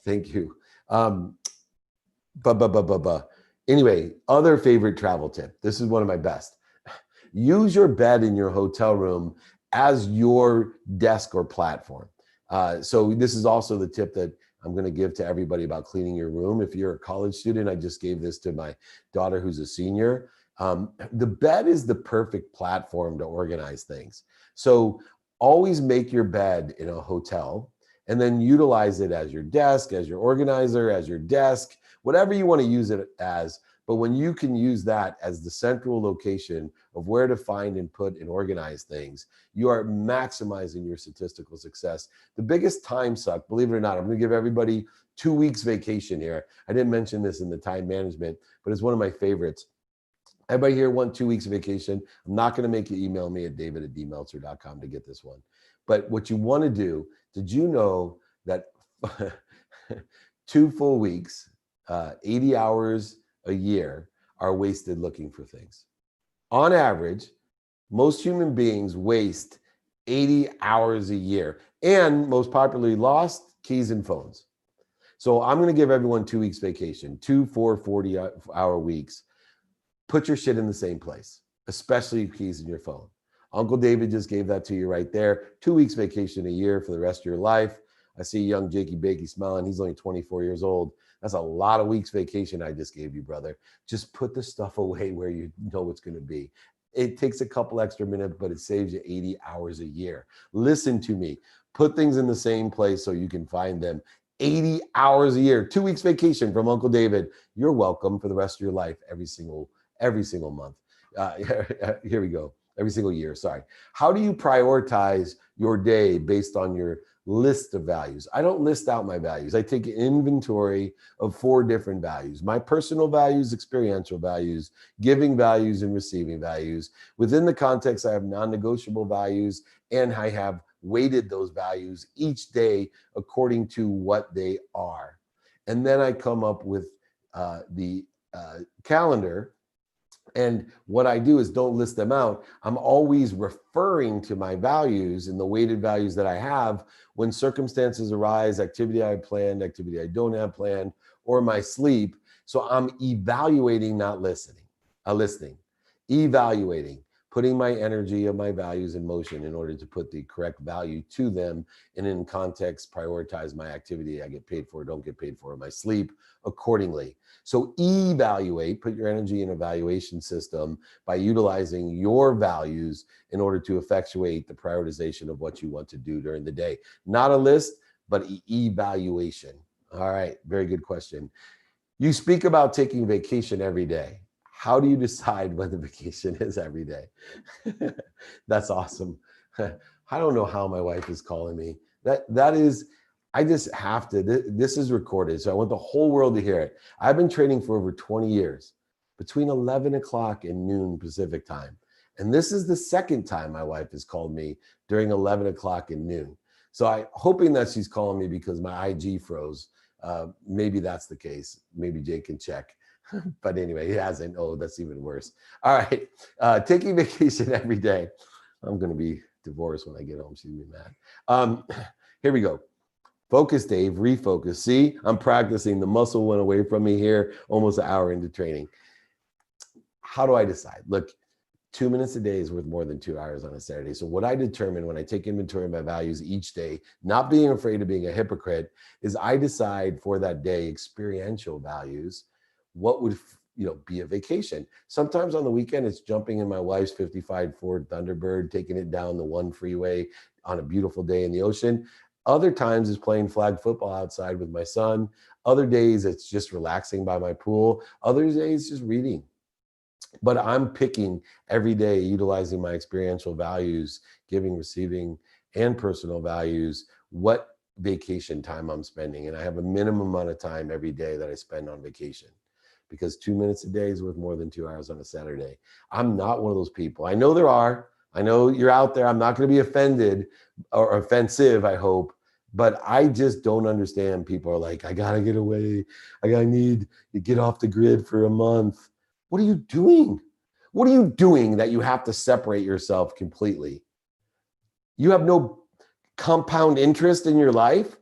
Thank you. Anyway, other favorite travel tip. This is one of my best. Use your bed in your hotel room as your desk or platform. So this is also the tip that I'm going to give to everybody about cleaning your room. If you're a college student, I just gave this to my daughter who's a senior. The bed is the perfect platform to organize things. So always make your bed in a hotel and then utilize it as your desk, as your organizer, as your desk, whatever you want to use it as. But when you can use that as the central location of where to find and put and organize things, you are maximizing your statistical success. The biggest time suck, believe it or not, I'm going to give everybody 2 weeks vacation here. I didn't mention this in the time management, but it's one of my favorites. Everybody here want 2 weeks of vacation. I'm not going to make you email me at david@dmeltzer.com to get this one. But what you want to do, did you know that 2 full weeks, 80 hours a year are wasted looking for things? On average, most human beings waste 80 hours a year, and most popularly lost, keys and phones. So I'm going to give everyone 2 weeks vacation, 2 40-hour weeks. Put your shit in the same place, especially keys in your phone. Uncle David just gave that to you right there. 2 weeks vacation a year for the rest of your life. I see young Jakey Bakey smiling. He's only 24 years old. That's a lot of weeks vacation I just gave you, brother. Just put the stuff away where you know it's going to be. It takes a couple extra minutes, but it saves you 80 hours a year. Listen to me. Put things in the same place so you can find them 80 hours a year, 2 weeks vacation from Uncle David. You're welcome for the rest of your life, every single month. Here we go. Every single year, sorry. How do you prioritize your day based on your list of values? I don't list out my values. I take an inventory of 4 different values: my personal values, experiential values, giving values, and receiving values. Within the context, I have non-negotiable values, and I have weighted those values each day according to what they are. And then I come up with the calendar. And what I do is don't list them out. I'm always referring to my values and the weighted values that I have when circumstances arise, activity I have planned, activity I don't have planned, or my sleep. So I'm evaluating, not listening, evaluating, putting my energy of my values in motion in order to put the correct value to them, and in context, prioritize my activity I get paid for, don't get paid for, my sleep accordingly. So evaluate, put your energy in an evaluation system by utilizing your values in order to effectuate the prioritization of what you want to do during the day. Not a list, but evaluation. All right, very good question. You speak about taking vacation every day. How do you decide when the vacation is every day? That's awesome. I don't know how my wife is calling me. That is, I just have to, this is recorded, so I want the whole world to hear it. I've been training for over 20 years, between 11 o'clock and noon Pacific time. And this is the second time my wife has called me during 11 o'clock and noon. So I'm hoping that she's calling me because my IG froze. Maybe that's the case. Maybe Jake can check. But anyway, he hasn't. Oh, that's even worse. All right. Taking vacation every day. I'm going to be divorced when I get home. She's going to be mad. Here we go. Focus, Dave. Refocus. See, I'm practicing. The muscle went away from me here almost an hour into training. How do I decide? Look, 2 minutes a day is worth more than 2 hours on a Saturday. So what I determine when I take inventory of my values each day, not being afraid of being a hypocrite, is I decide for that day experiential values. What would be a vacation? Sometimes on the weekend, it's jumping in my wife's 55 Ford Thunderbird, taking it down the 1 freeway on a beautiful day in the ocean. Other times it's playing flag football outside with my son. Other days it's just relaxing by my pool. Other days just reading. But I'm picking every day, utilizing my experiential values, giving, receiving, and personal values, what vacation time I'm spending. And I have a minimum amount of time every day that I spend on vacation, because 2 minutes a day is worth more than 2 hours on a Saturday. I'm not one of those people. I know there are. I know you're out there. I'm not going to be offended or offensive, I hope. But I just don't understand. People are like, I got to get away. I need to get off the grid for a month. What are you doing? What are you doing that you have to separate yourself completely? You have no compound interest in your life?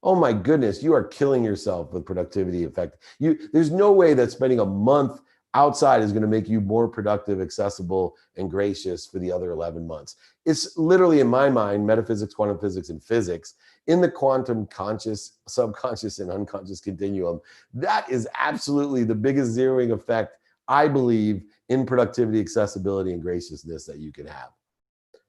Oh my goodness, you are killing yourself with productivity effect. There's no way that spending a month outside is going to make you more productive, accessible, and gracious for the other 11 months. It's literally, in my mind, metaphysics, quantum physics, and physics, in the quantum conscious, subconscious, and unconscious continuum. That is absolutely the biggest zeroing effect, I believe, in productivity, accessibility, and graciousness that you can have.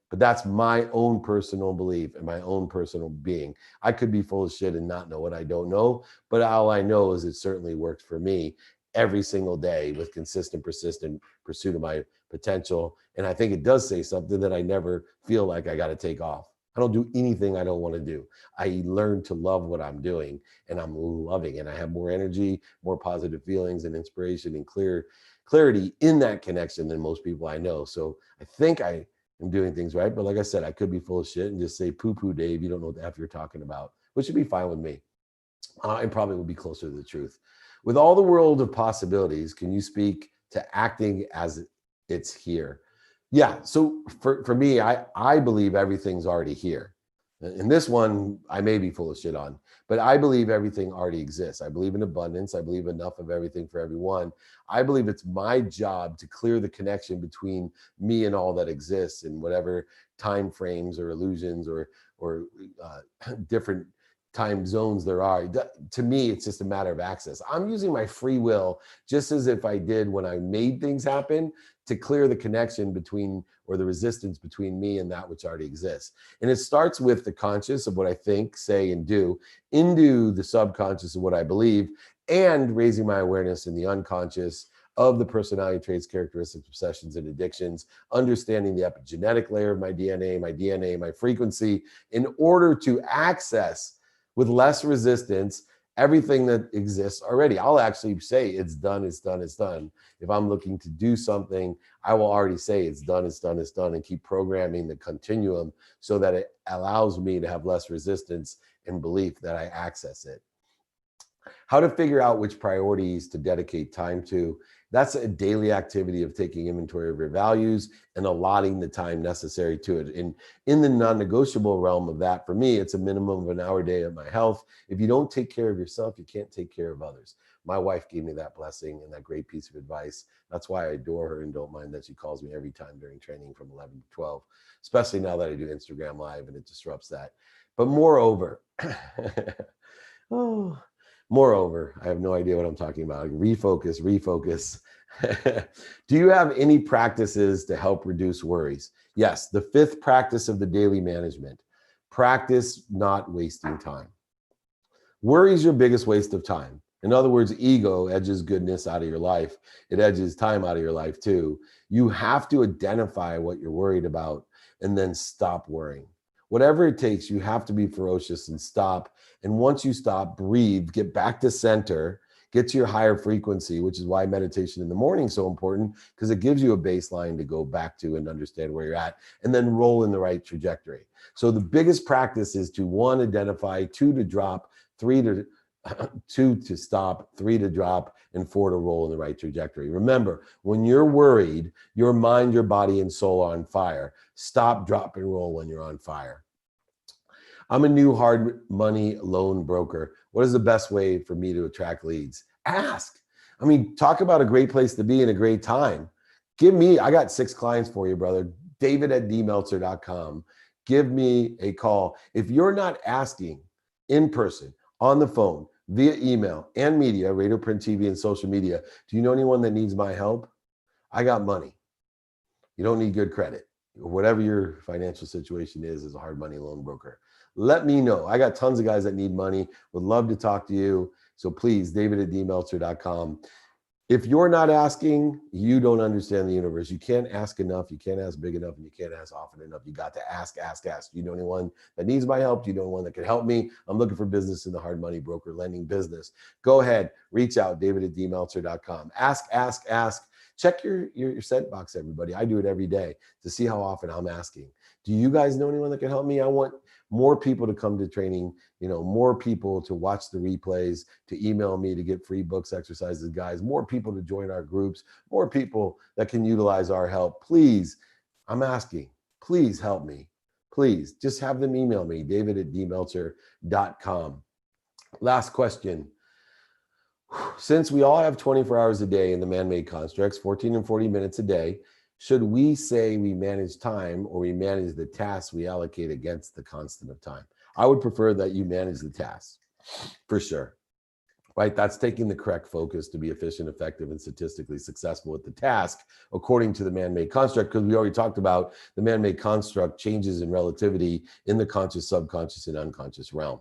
But that's my own personal belief and my own personal being. I could be full of shit and not know what I don't know, but all I know is it certainly worked for me every single day with consistent, persistent pursuit of my potential. And I think it does say something that I never feel like I got to take off. I don't do anything I don't want to do. I learn to love what I'm doing, and I'm loving it. I have more energy, more positive feelings and inspiration and clarity in that connection than most people I know. So I think I'm doing things right. But like I said, I could be full of shit and just say, poo-poo, Dave, you don't know what the F you're talking about, which would be fine with me. And probably would be closer to the truth. With all the world of possibilities, can you speak to acting as it's here? Yeah, so for me, I believe everything's already here. And this one, I may be full of shit on, but I believe everything already exists. I believe in abundance. I believe enough of everything for everyone. I believe it's my job to clear the connection between me and all that exists in whatever time frames or illusions or different time zones there are. To me, it's just a matter of access. I'm using my free will just as if I did when I made things happen, to clear the connection between, or the resistance between me and that which already exists. And it starts with the conscious of what I think, say, and do, into the subconscious of what I believe, and raising my awareness in the unconscious of the personality traits, characteristics, obsessions, and addictions, understanding the epigenetic layer of my DNA, my frequency, in order to access with less resistance everything that exists already. I'll actually say it's done, it's done, it's done. If I'm looking to do something, I will already say it's done, it's done, it's done, and keep programming the continuum so that it allows me to have less resistance and belief that I access it. How to figure out which priorities to dedicate time to. That's a daily activity of taking inventory of your values and allotting the time necessary to it. And in the non-negotiable realm of that, for me, it's a minimum of an hour a day of my health. If you don't take care of yourself, you can't take care of others. My wife gave me that blessing and that great piece of advice. That's why I adore her and don't mind that she calls me every time during training from 11 to 12, especially now that I do Instagram Live and it disrupts that. But moreover, moreover, I have no idea what I'm talking about. Refocus. Do you have any practices to help reduce worries? Yes, the fifth practice of the daily management. Practice not wasting time. Worry is your biggest waste of time. In other words, ego edges goodness out of your life. It edges time out of your life too. You have to identify what you're worried about and then stop worrying. Whatever it takes, you have to be ferocious and stop. And once you stop, breathe, get back to center, get to your higher frequency, which is why meditation in the morning is so important, because it gives you a baseline to go back to and understand where you're at, and then roll in the right trajectory. So the biggest practice is to 1, identify, 2, to drop, 2 to stop, 3 to drop, and 4 to roll in the right trajectory. Remember, when you're worried, your mind, your body, and soul are on fire. Stop, drop, and roll when you're on fire. I'm a new hard money loan broker. What is the best way for me to attract leads? Ask. I mean, talk about a great place to be and a great time. I got 6 clients for you, brother. David@dmeltzer.com. Give me a call. If you're not asking in person, on the phone, via email and media, radio, print, TV, and social media, do you know anyone that needs my help? I got money. You don't need good credit. Whatever your financial situation is as a hard money loan broker, let me know. I got tons of guys that need money, would love to talk to you. So please, David@dmeltzer.com. If you're not asking, you don't understand the universe. You can't ask enough, you can't ask big enough, and you can't ask often enough. You got to ask. Do you know anyone that needs my help? Do you know anyone that can help me? I'm looking for business in the hard money broker lending business. Go ahead, reach out, David@dmeltzer.com. Ask. Check your sent box, everybody. I do it every day to see how often I'm asking. Do you guys know anyone that can help me? I want more people to come to training, more people to watch the replays, to email me to get free books, exercises, guys, more people to join our groups, more people that can utilize our help. Please, I'm asking, please help me. Please just have them email me, David@dmeltzer.com. Last question. Since we all have 24 hours a day in the man-made constructs, 14 and 40 minutes a day, should we say we manage time or we manage the tasks we allocate against the constant of time? I would prefer that you manage the tasks, for sure. Right? That's taking the correct focus to be efficient, effective, and statistically successful at the task according to the man-made construct, because we already talked about the man-made construct changes in relativity in the conscious, subconscious, and unconscious realm.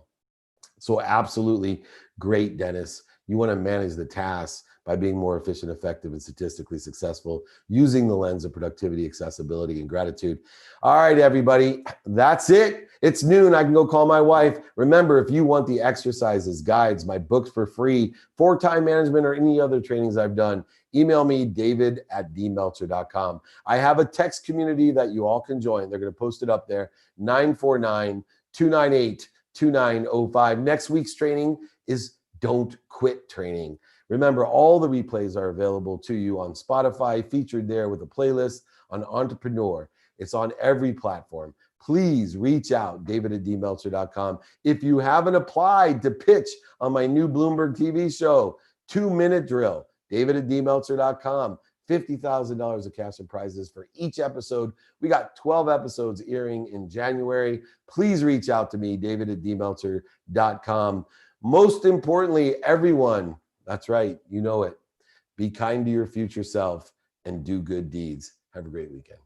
So absolutely great, Dennis. You want to manage the tasks by being more efficient, effective, and statistically successful using the lens of productivity, accessibility, and gratitude. All right, everybody, that's it. It's noon. I can go call my wife. Remember, if you want the exercises, guides, my books for free, for time management, or any other trainings I've done, email me, David@dmeltzer.com. I have a text community that you all can join. They're going to post it up there, 949-298-2905. Next week's training is Don't Quit training. Remember, all the replays are available to you on Spotify, featured there with a playlist on Entrepreneur. It's on every platform. Please reach out, David@dmeltzer.com. If you haven't applied to pitch on my new Bloomberg TV show, 2-minute drill, David@dmeltzer.com. $50,000 of cash and prizes for each episode. We got 12 episodes airing in January. Please reach out to me, david@dmeltzer.com. Most importantly, everyone, that's right, you know it, be kind to your future self and do good deeds. Have a great weekend.